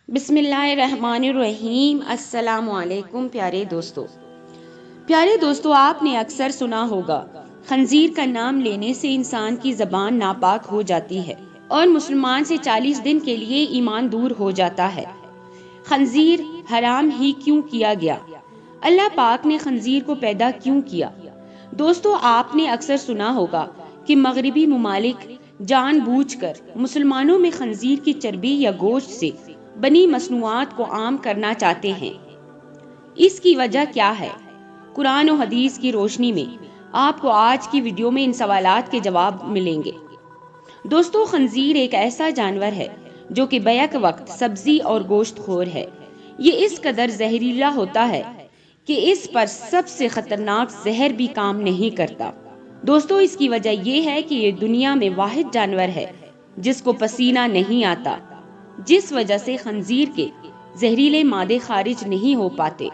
بسم اللہ الرحمن الرحیم۔ السلام علیکم پیارے دوستو، آپ نے اکثر سنا ہوگا خنزیر کا نام لینے سے انسان کی زبان ناپاک ہو جاتی ہے اور مسلمان سے 40 دن کے لیے ایمان دور ہو جاتا ہے۔ خنزیر حرام ہی کیوں کیا گیا؟ اللہ پاک نے خنزیر کو پیدا کیوں کیا؟ دوستو، آپ نے اکثر سنا ہوگا کہ مغربی ممالک جان بوجھ کر مسلمانوں میں خنزیر کی چربی یا گوشت سے بنی مصنوعات کو عام کرنا چاہتے ہیں۔ اس کی وجہ کیا ہے؟ قرآن و حدیث کی روشنی میں آپ کو آج کی ویڈیو میں ان سوالات کے جواب ملیں گے۔ دوستو، خنزیر ایک ایسا جانور ہے جو کہ بیک وقت سبزی اور گوشت خور ہے۔ یہ اس قدر زہریلا ہوتا ہے کہ اس پر سب سے خطرناک زہر بھی کام نہیں کرتا۔ دوستو، اس کی وجہ یہ ہے کہ یہ دنیا میں واحد جانور ہے جس کو پسینہ نہیں آتا، جس وجہ سے خنزیر کے زہریلے مادے خارج نہیں ہو پاتے۔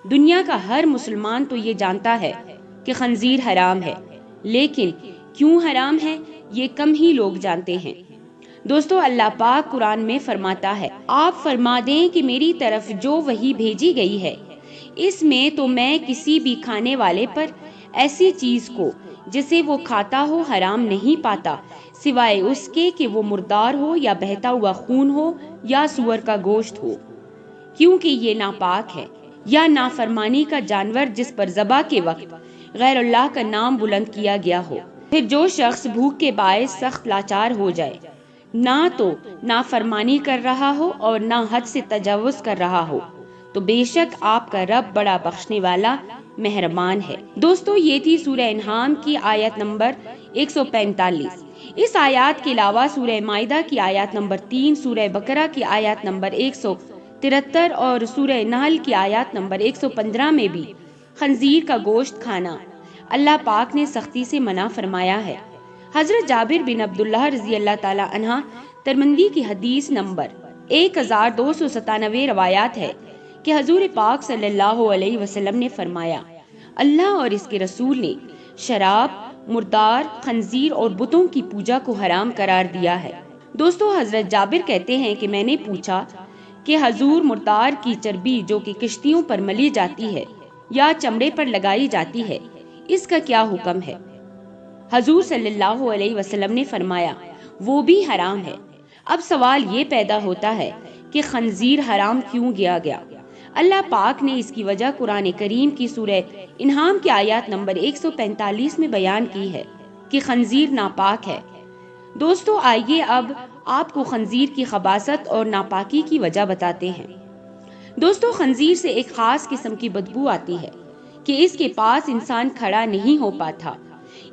دنیا کا ہر مسلمان تو یہ جانتا ہے کہ خنزیر حرام ہے، لیکن کیوں حرام ہے یہ کم ہی لوگ جانتے ہیں۔ دوستو، اللہ پاک قرآن میں فرماتا ہے، آپ فرما دیں کہ میری طرف جو وحی بھیجی گئی ہے اس میں تو میں کسی بھی کھانے والے پر ایسی چیز کو جسے وہ کھاتا ہو حرام نہیں پاتا، سوائے اس کے کہ وہ مردار ہو یا بہتا ہوا خون ہو یا سور کا گوشت ہو، کیونکہ یہ ناپاک ہے، یا نافرمانی کا جانور جس پر ذبح کے وقت غیر اللہ کا نام بلند کیا گیا ہو۔ پھر جو شخص بھوک کے باعث سخت لاچار ہو جائے، نہ تو نافرمانی کر رہا ہو اور نہ حد سے تجاوز کر رہا ہو، تو بے شک آپ کا رب بڑا بخشنے والا مہربان ہے۔ دوستو، یہ تھی سورہ انعام کی آیت نمبر 145۔ اس آیات کے علاوہ سورہ مائدہ کی آیات نمبر 3، سورہ بقرہ کی آیات نمبر 173 اور سورہ نحل کی آیات نمبر 115 میں بھی خنزیر کا گوشت کھانا اللہ پاک نے سختی سے منع فرمایا ہے۔ حضرت جابر بن عبداللہ رضی اللہ تعالی عنہ ترمذی کی حدیث نمبر 1297 روایات ہے کہ حضور پاک صلی اللہ علیہ وسلم نے فرمایا، اللہ اور اس کے رسول نے شراب، مردار، خنزیر اور بتوں کی پوجا کو حرام قرار دیا ہے۔ دوستو، حضرت جابر کہتے ہیں کہ میں نے پوچھا کہ حضور، مردار کی چربی جو کہ کشتیوں پر ملی جاتی ہے یا چمڑے پر لگائی جاتی ہے، اس کا کیا حکم ہے؟ حضور صلی اللہ علیہ وسلم نے فرمایا، وہ بھی حرام ہے۔ اب سوال یہ پیدا ہوتا ہے کہ خنزیر حرام کیوں کیا گیا؟ اللہ پاک نے اس کی وجہ قرآن کریم کی سورہ انعام کی آیات نمبر 145 میں بیان کی ہے کہ خنزیر ناپاک ہے۔ دوستو، آئیے اب آپ کو خنزیر کی خباثت اور ناپاکی کی وجہ بتاتے ہیں۔ دوستو، خنزیر سے ایک خاص قسم کی بدبو آتی ہے کہ اس کے پاس انسان کھڑا نہیں ہو پاتا،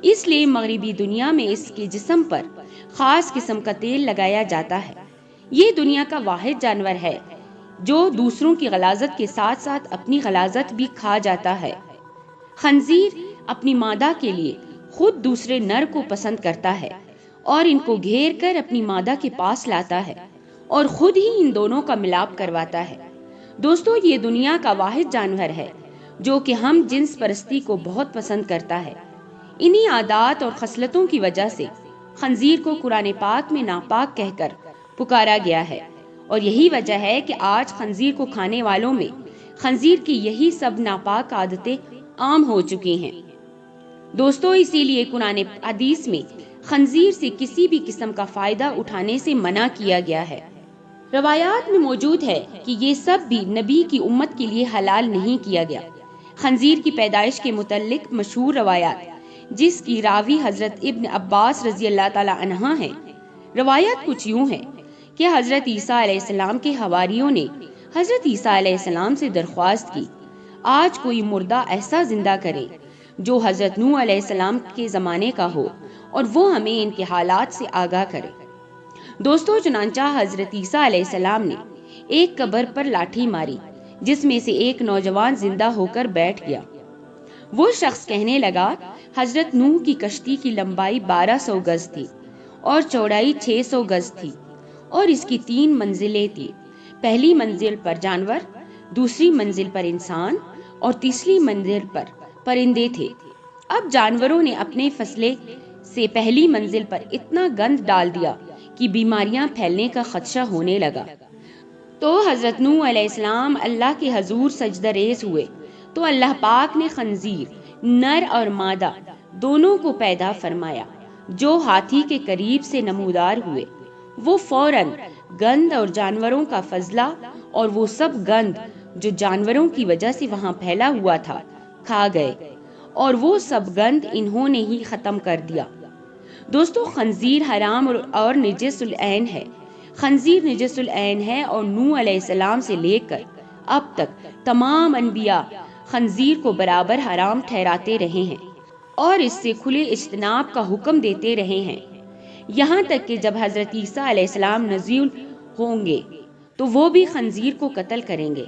اس لیے مغربی دنیا میں اس کے جسم پر خاص قسم کا تیل لگایا جاتا ہے۔ یہ دنیا کا واحد جانور ہے جو دوسروں کی غلاظت کے ساتھ ساتھ اپنی غلاظت بھی کھا جاتا ہے۔ خنزیر اپنی مادہ کے لیے خود دوسرے نر کو پسند کرتا ہے اور ان کو گھیر کر اپنی مادہ کے پاس لاتا ہے اور خود ہی ان دونوں کا ملاپ کرواتا ہے۔ دوستو، یہ دنیا کا واحد جانور ہے جو کہ ہم جنس پرستی کو بہت پسند کرتا ہے۔ انہی عادات اور خصلتوں کی وجہ سے خنزیر کو قرآن پاک میں ناپاک کہہ کر پکارا گیا ہے، اور یہی وجہ ہے کہ آج خنزیر کو کھانے والوں میں خنزیر کی یہی سب ناپاک عادتیں عام ہو چکی ہیں۔ دوستو، اسی لیے قرآن حدیث میں خنزیر سے کسی بھی قسم کا فائدہ اٹھانے سے منع کیا گیا ہے۔ روایات میں موجود ہے کہ یہ سب بھی نبی کی امت کے لیے حلال نہیں کیا گیا۔ خنزیر کی پیدائش کے متعلق مشہور روایات جس کی راوی حضرت ابن عباس رضی اللہ تعالی عنہ ہیں، روایت کچھ یوں ہے کہ حضرت عیسیٰ علیہ السلام کے حواریوں نے حضرت عیسیٰ علیہ السلام سے درخواست کی، آج کوئی مردہ ایسا زندہ کرے جو حضرت نوح علیہ السلام کے زمانے کا ہو اور وہ ہمیں ان کے حالات سے آگاہ کرے۔ دوستو، چنانچہ حضرت عیسیٰ علیہ السلام نے ایک قبر پر لاٹھی ماری جس میں سے ایک نوجوان زندہ ہو کر بیٹھ گیا۔ وہ شخص کہنے لگا، حضرت نوح کی کشتی کی لمبائی 1200 گز تھی اور چوڑائی 600 گز تھی اور اس کی 3 منزلیں تھی۔ پہلی منزل پر جانور، دوسری منزل پر انسان اور تیسری منزل پر پرندے تھے۔ اب جانوروں نے اپنے فصلے سے پہلی منزل پر اتنا گند ڈال دیا کہ بیماریاں پھیلنے کا خدشہ ہونے لگا۔ تو حضرت نوح علیہ السلام اللہ کے حضور سجدہ ریز ہوئے تو اللہ پاک نے خنزیر نر اور مادہ دونوں کو پیدا فرمایا جو ہاتھی کے قریب سے نمودار ہوئے۔ وہ فوراً گند اور جانوروں کا فضلہ اور وہ سب گند جو جانوروں کی وجہ سے وہاں پھیلا ہوا تھا کھا گئے، اور وہ سب گند انہوں نے ہی ختم کر دیا۔ دوستو، خنزیر حرام اور نجس العین ہے۔ خنزیر نجس العین ہے اور نوح علیہ السلام سے لے کر اب تک تمام انبیاء خنزیر کو برابر حرام ٹھہراتے رہے ہیں اور اس سے کھلے اجتناب کا حکم دیتے رہے ہیں، یہاں تک کہ جب حضرت عیسیٰ علیہ السلام نزول ہوں گے تو وہ بھی خنزیر کو قتل کریں گے۔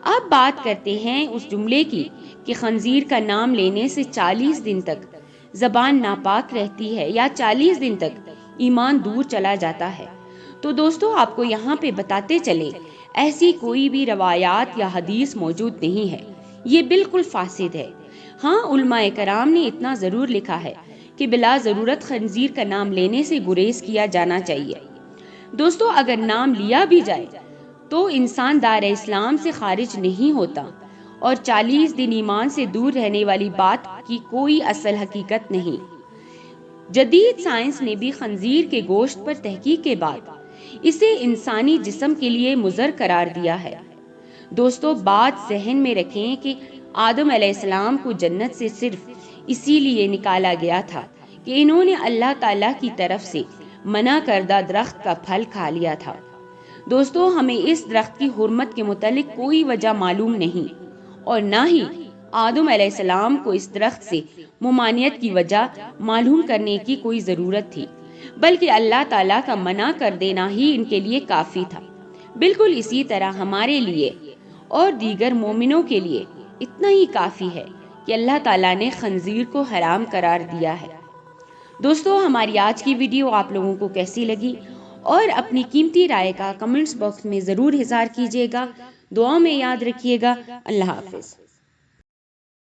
اب بات کرتے ہیں اس جملے کی کہ خنزیر کا نام لینے سے 40 دن تک زبان ناپاک رہتی ہے یا 40 دن تک ایمان دور چلا جاتا ہے۔ تو دوستو، آپ کو یہاں پہ بتاتے چلے ایسی کوئی بھی روایات یا حدیث موجود نہیں ہے، یہ بالکل فاسد ہے۔ ہاں، علماء کرام نے اتنا ضرور لکھا ہے کہ بلا ضرورت خنزیر کا نام لینے سے گریز کیا جانا چاہیے۔ دوستو، اگر نام لیا بھی جائے تو انسان دار اسلام سے خارج نہیں ہوتا، اور 40 دن ایمان سے دور رہنے والی بات کی کوئی اصل حقیقت نہیں۔ جدید سائنس نے بھی خنزیر کے گوشت پر تحقیق کے بعد اسے انسانی جسم کے لیے مضر قرار دیا ہے۔ دوستو، بات ذہن میں رکھیں کہ آدم علیہ السلام کو جنت سے صرف اسی لیے نکالا گیا تھا کہ انہوں نے اللہ تعالیٰ کی طرف سے منع کردہ درخت کا پھل کھا لیا تھا۔ دوستو، ہمیں اس درخت کی حرمت کے متعلق کوئی وجہ معلوم نہیں، اور نہ ہی آدم علیہ السلام کو اس درخت سے ممانعت کی وجہ معلوم کرنے کی کوئی ضرورت تھی، بلکہ اللہ تعالیٰ کا منع کر دینا ہی ان کے لیے کافی تھا۔ بالکل اسی طرح ہمارے لیے اور دیگر مومنوں کے لیے اتنا ہی کافی ہے کہ اللہ تعالیٰ نے خنزیر کو حرام قرار دیا ہے۔ دوستو، ہماری آج کی ویڈیو آپ لوگوں کو کیسی لگی اور اپنی قیمتی رائے کا کمنٹس باکس میں ضرور اظہار کیجیے گا۔ دعاؤں میں یاد رکھیے گا۔ اللہ حافظ۔